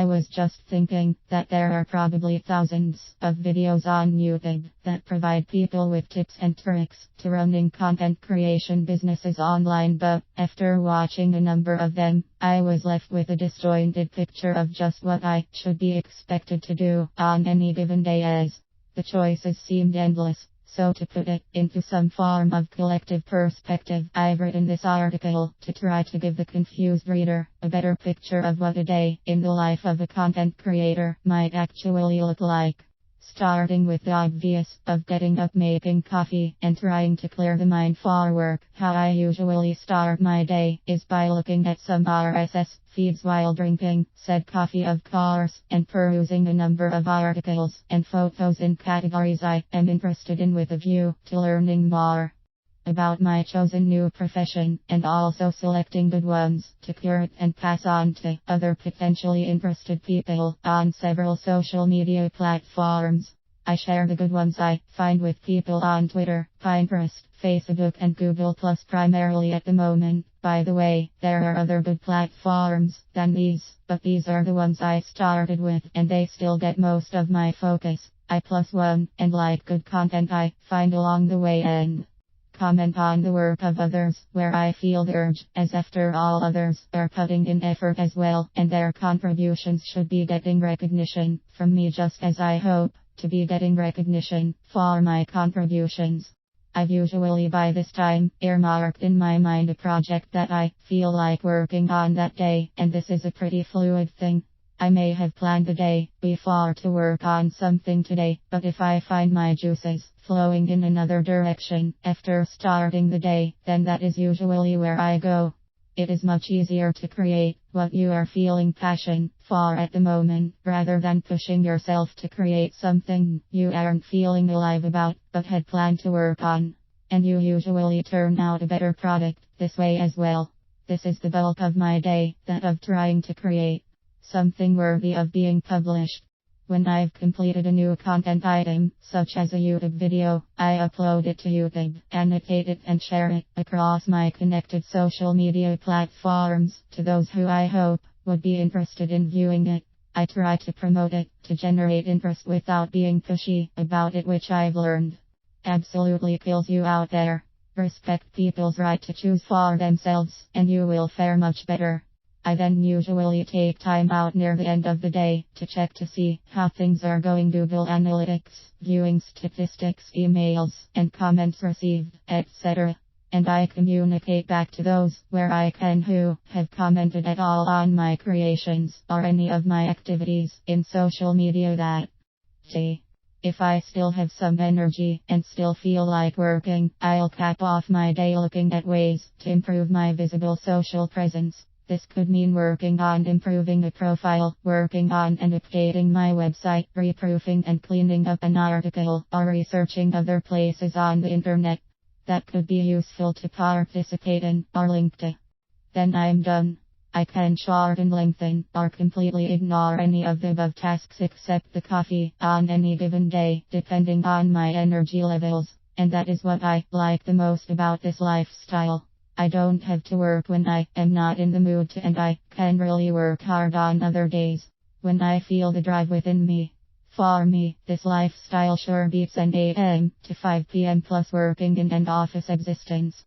I was just thinking that there are probably thousands of videos on YouTube that provide people with tips and tricks to running content creation businesses online, but after watching a number of them, I was left with a disjointed picture of just what I should be expected to do on any given day, as the choices seemed endless. So to put it into some form of collective perspective, I've written this article to try to give the confused reader a better picture of what a day in the life of a content creator might actually look like. Starting with the obvious of getting up, making coffee, and trying to clear the mind for work. How I usually start my day is by looking at some RSS feeds while drinking said coffee, of course, and perusing a number of articles and photos in categories I am interested in with a view to learning more about my chosen new profession, and also selecting good ones to curate and pass on to other potentially interested people on several social media platforms. I share the good ones I find with people on Twitter, Pinterest, Facebook, and Google Plus primarily at the moment. By the way, there are other good platforms than these, but these are the ones I started with, and they still get most of my focus. I plus one and like good content I find along the way and comment on the work of others where I feel the urge, as after all, others are putting in effort as well, and their contributions should be getting recognition from me, just as I hope to be getting recognition for my contributions. I've usually by this time earmarked in my mind a project that I feel like working on that day, and this is a pretty fluid thing. I may have planned the day before to work on something today, but if I find my juices flowing in another direction after starting the day, then that is usually where I go. It is much easier to create what you are feeling passion for at the moment, rather than pushing yourself to create something you aren't feeling alive about, but had planned to work on. And you usually turn out a better product this way as well. This is the bulk of my day, that of trying to create something worthy of being published. When I've completed a new content item, such as a YouTube video, I upload it to YouTube, annotate it, and share it across my connected social media platforms to those who I hope would be interested in viewing it. I try to promote it to generate interest without being pushy about it, which I've learned absolutely kills you out there. Respect people's right to choose for themselves, and you will fare much better. I then usually take time out near the end of the day to check to see how things are going, Google Analytics, viewing statistics, emails, and comments received, etc. And I communicate back to those where I can who have commented at all on my creations or any of my activities in social media that day. If I still have some energy and still feel like working, I'll cap off my day looking at ways to improve my visible social presence. This could mean working on improving a profile, working on and updating my website, reproofing and cleaning up an article, or researching other places on the internet that could be useful to participate in or link to. Then I'm done. I can shorten, lengthen, or completely ignore any of the above tasks except the coffee on any given day, depending on my energy levels. And that is what I like the most about this lifestyle. I don't have to work when I am not in the mood to, and I can really work hard on other days when I feel the drive within me. For me, this lifestyle sure beats an 8 a.m. to 5 p.m. plus working in an office existence.